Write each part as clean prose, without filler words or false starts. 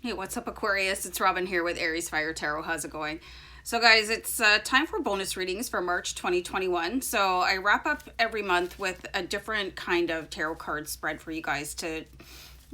Hey, what's up, Aquarius? It's Robin here with AriesFireTarot. How's it going? So, guys, it's time for bonus readings for March 2021. So, I wrap up every month with a different kind of tarot card spread for you guys to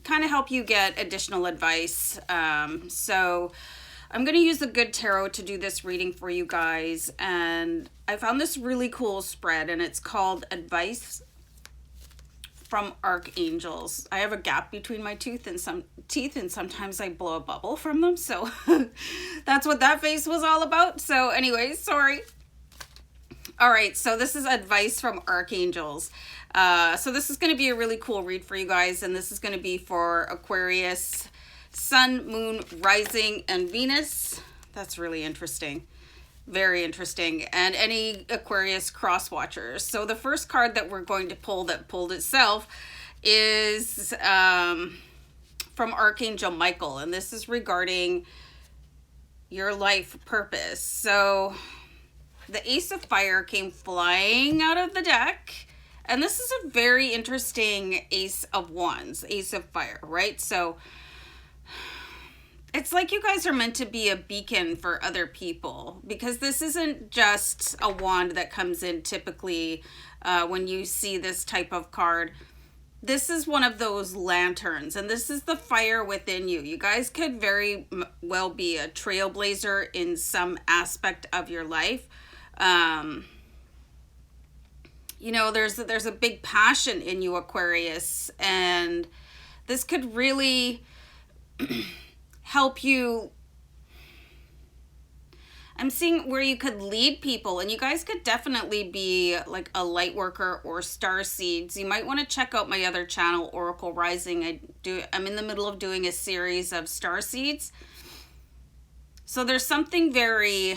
kind of help you get additional advice. So, I'm going to use the Good Tarot to do this reading for you guys. And I found this really cool spread, and it's called Advice from Archangels. I have a gap between my teeth, and sometimes I blow a bubble from them. So that's what that face was all about. So anyways, sorry. All right, so this is advice from Archangels. So this is going to be a really cool read for you guys, and this is going to be for Aquarius, Sun, Moon, Rising, and Venus. That's really interesting. Very interesting. And any Aquarius cross watchers. So the first card that we're going to pull that pulled itself is from Archangel Michael. And this is regarding your life purpose. So the Ace of Fire came flying out of the deck. And this is a very interesting Ace of Wands, Ace of Fire, right? So it's like you guys are meant to be a beacon for other people, because this isn't just a wand that comes in typically when you see this type of card. This is one of those lanterns, and this is the fire within you. You guys could very well be a trailblazer in some aspect of your life. You know, there's a big passion in you, Aquarius, and this could really help you. I'm seeing where you could lead people, and you guys could definitely be like a light worker or star seeds. You might want to check out my other channel, Oracle Rising. I'm in the middle of doing a series of star seeds. So there's something very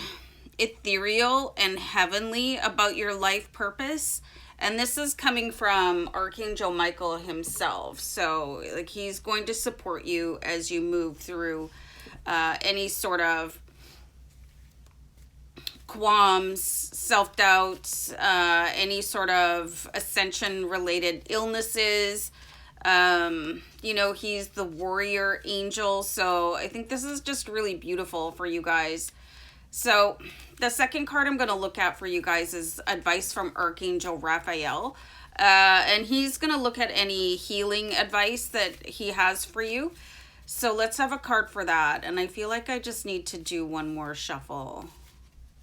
ethereal and heavenly about your life purpose. And this is coming from Archangel Michael himself. So like he's going to support you as you move through any sort of qualms, self-doubt, any sort of ascension-related illnesses. You know, he's the warrior angel. So I think this is just really beautiful for you guys. So the second card I'm going to look at for you guys is advice from Archangel Raphael. And he's going to look at any healing advice that he has for you. So let's have a card for that. And I feel like I just need to do one more shuffle.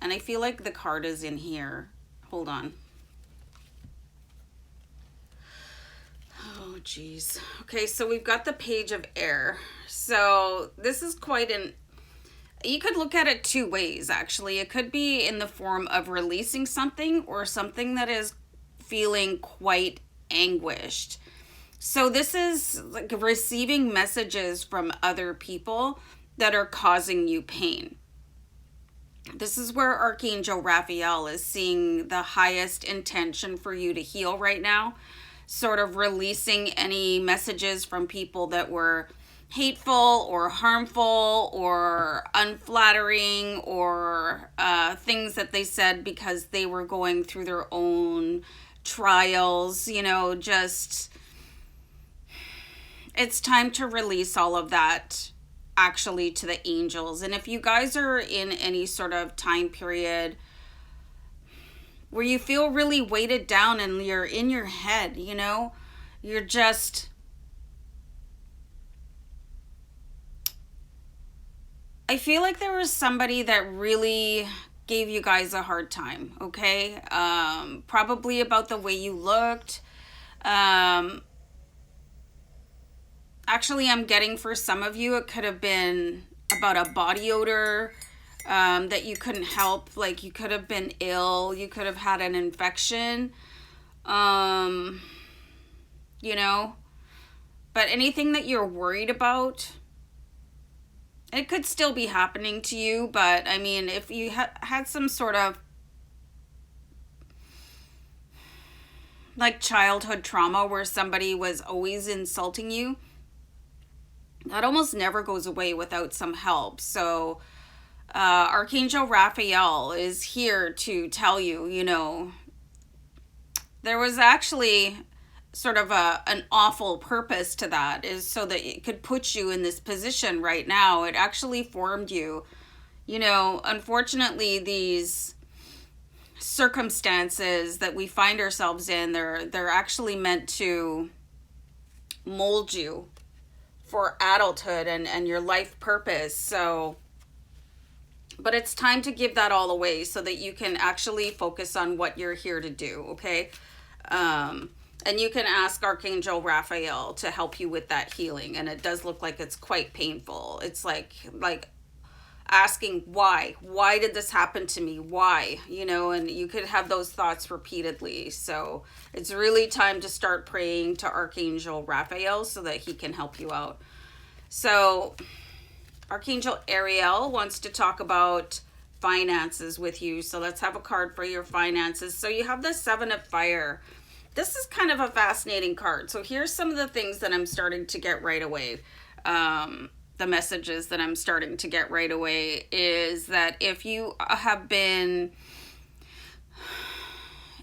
And I feel like the card is in here. Hold on. Oh, geez. Okay, so we've got the Page of Air. So this is quite an... You could look at it two ways, actually. It could be in the form of releasing something, or something that is feeling quite anguished. So this is like receiving messages from other people that are causing you pain. This is where Archangel Raphael is seeing the highest intention for you to heal right now. Sort of releasing any messages from people that were hateful or harmful or unflattering, or things that they said because they were going through their own trials. You know, just it's time to release all of that actually to the angels. And if you guys are in any sort of time period where you feel really weighted down and you're in your head, you know, you're just... I feel like there was somebody that really gave you guys a hard time, okay? Probably about the way you looked. Actually, I'm getting for some of you, it could have been about a body odor that you couldn't help. Like you could have been ill. You could have had an infection. You know? But anything that you're worried about... It could still be happening to you, but I mean, if you had some sort of like childhood trauma where somebody was always insulting you, that almost never goes away without some help. So Archangel Raphael is here to tell you, you know, there was actually sort of an awful purpose to that, is so that it could put you in this position right now. It actually formed you. You know, unfortunately, these circumstances that we find ourselves in, they're actually meant to mold you for adulthood and your life purpose. So, but it's time to give that all away so that you can actually focus on what you're here to do, okay? And you can ask Archangel Raphael to help you with that healing. And it does look like it's quite painful. It's like asking why did this happen to me? Why? You know, and you could have those thoughts repeatedly. So it's really time to start praying to Archangel Raphael so that he can help you out. So Archangel Uriel wants to talk about finances with you. So let's have a card for your finances. So you have the Seven of Fire. This is kind of a fascinating card. So here's some of the things that I'm starting to get right away. The messages that I'm starting to get right away is that if you have been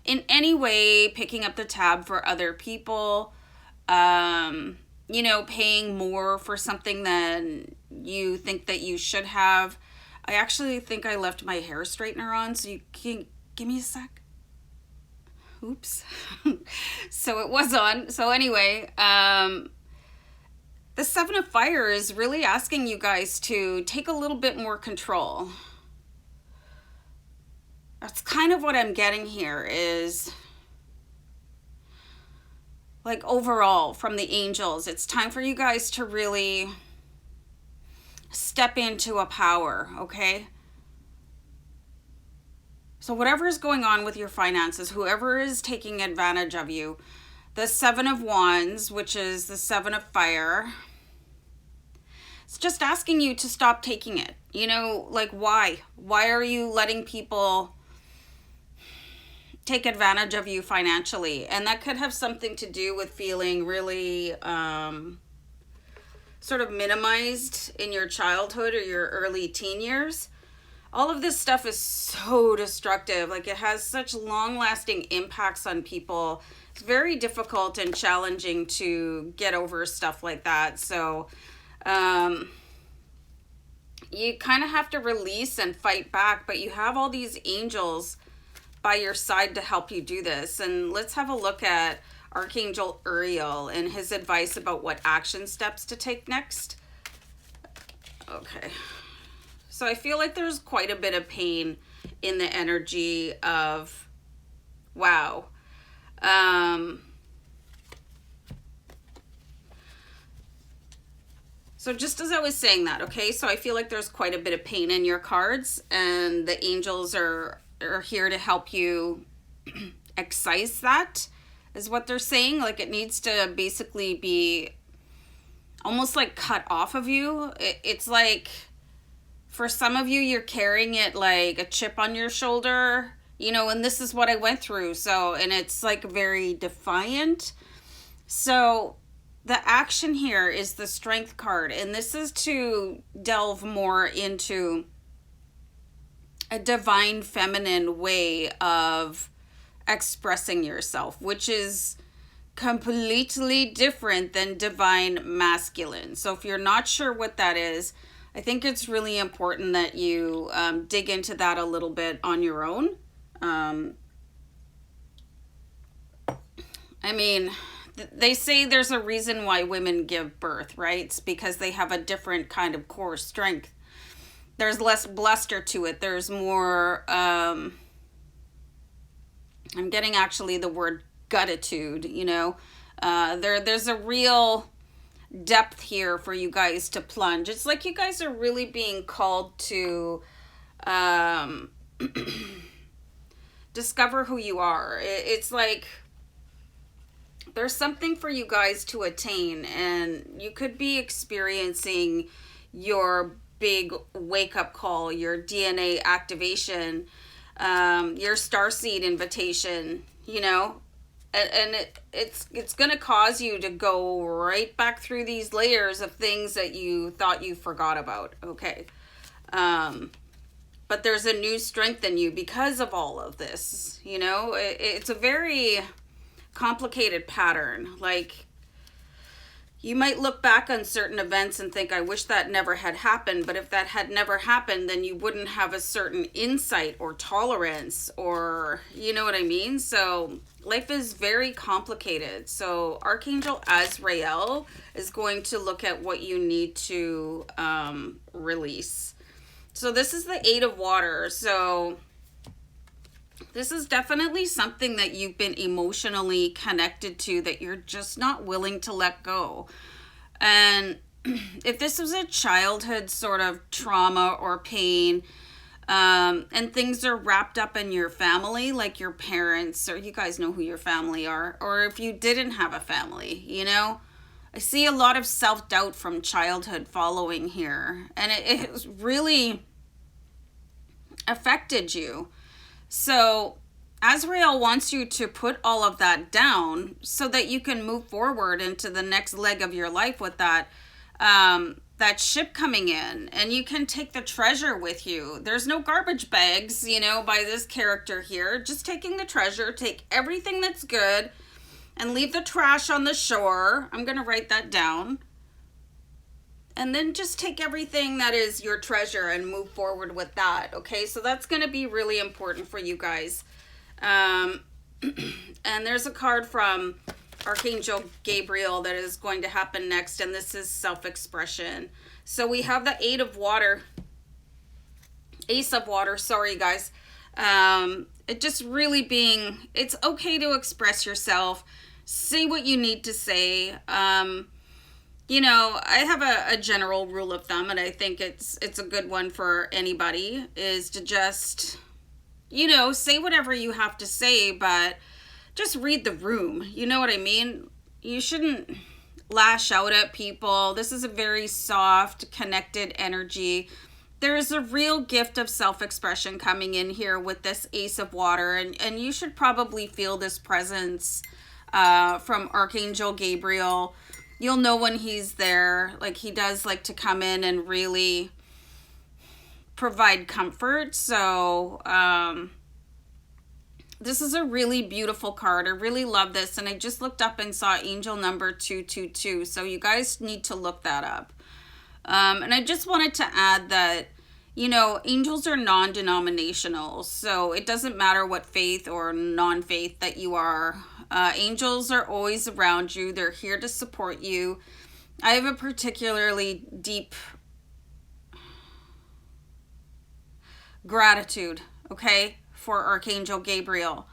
in any way picking up the tab for other people, you know, paying more for something than you think that you should have. I actually think I left my hair straightener on, so you can give me a sec. Oops. So it was on. So anyway, the Seven of Fire is really asking you guys to take a little bit more control. That's kind of what I'm getting here, is like overall from the angels, it's time for you guys to really step into a power, okay? So whatever is going on with your finances, whoever is taking advantage of you, the Seven of Wands, which is the Seven of Fire, it's just asking you to stop taking it. You know, like why? Why are you letting people take advantage of you financially? And that could have something to do with feeling really sort of minimized in your childhood or your early teen years. All of this stuff is so destructive. Like, it has such long-lasting impacts on people. It's very difficult and challenging to get over stuff like that. So you kind of have to release and fight back, but you have all these angels by your side to help you do this. And let's have a look at Archangel Uriel and his advice about what action steps to take next. Okay. So I feel like there's quite a bit of pain in the energy of, wow. So just as I was saying that, okay, so I feel like there's quite a bit of pain in your cards, and the angels are here to help you excise that, is what they're saying. Like, it needs to basically be almost like cut off of you. It's like, for some of you, you're carrying it like a chip on your shoulder, you know, and this is what I went through. So, and it's like very defiant. So the action here is the Strength card, and this is to delve more into a divine feminine way of expressing yourself, which is completely different than divine masculine. So if you're not sure what that is, I think it's really important that you dig into that a little bit on your own. I mean, they say there's a reason why women give birth, right? It's because they have a different kind of core strength. There's less bluster to it. There's more, I'm getting actually the word gratitude, you know. There's a real depth here for you guys to plunge. It's like you guys are really being called to discover who you are. It's like there's something for you guys to attain, and you could be experiencing your big wake-up call, your DNA activation, your starseed invitation, you know. And it's going to cause you to go right back through these layers of things that you thought you forgot about, okay? But there's a new strength in you because of all of this, you know? It's a very complicated pattern. Like, you might look back on certain events and think, I wish that never had happened. But if that had never happened, then you wouldn't have a certain insight or tolerance, or, you know what I mean? So life is very complicated. So Archangel Azrael is going to look at what you need to release. So this is the Eight of Water. So this is definitely something that you've been emotionally connected to that you're just not willing to let go. And if this was a childhood sort of trauma or pain, and things are wrapped up in your family, like your parents, or you guys know who your family are, or if you didn't have a family, you know, I see a lot of self-doubt from childhood following here, and it really affected you. So Azrael wants you to put all of that down so that you can move forward into the next leg of your life with that ship coming in, and you can take the treasure with you. There's no garbage bags, you know, by this character here. Just taking the treasure, take everything that's good and leave the trash on the shore. I'm going to write that down. And then just take everything that is your treasure and move forward with that. Okay, so that's going to be really important for you guys. And there's a card from Archangel Gabriel that is going to happen next. And this is self-expression. So we have the Eight of Water. Ace of Water. Sorry, guys. It just really being, it's okay to express yourself. Say what you need to say. You know, I have a general rule of thumb, and I think it's a good one for anybody, is to just, you know, say whatever you have to say, but just read the room. You know what I mean? You shouldn't lash out at people. This is a very soft, connected energy. There is a real gift of self-expression coming in here with this Ace of Water, and you should probably feel this presence from Archangel Gabriel. You'll know when he's there. Like, he does like to come in and really provide comfort. So this is a really beautiful card. I really love this. And I just looked up and saw angel number 222. So you guys need to look that up. And I just wanted to add that, you know, angels are non-denominational. So it doesn't matter what faith or non-faith that you are. Angels are always around you. They're here to support you. I have a particularly deep gratitude, okay, for Archangel Gabriel.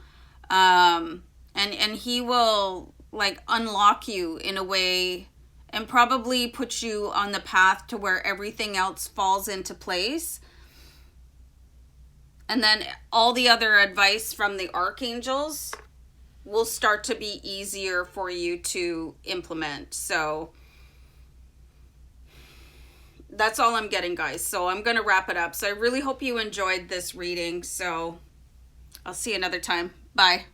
And he will like unlock you in a way and probably put you on the path to where everything else falls into place. And then all the other advice from the archangels will start to be easier for you to implement. So that's all I'm getting, guys. So I'm going to wrap it up. So I really hope you enjoyed this reading. So I'll see you another time. Bye.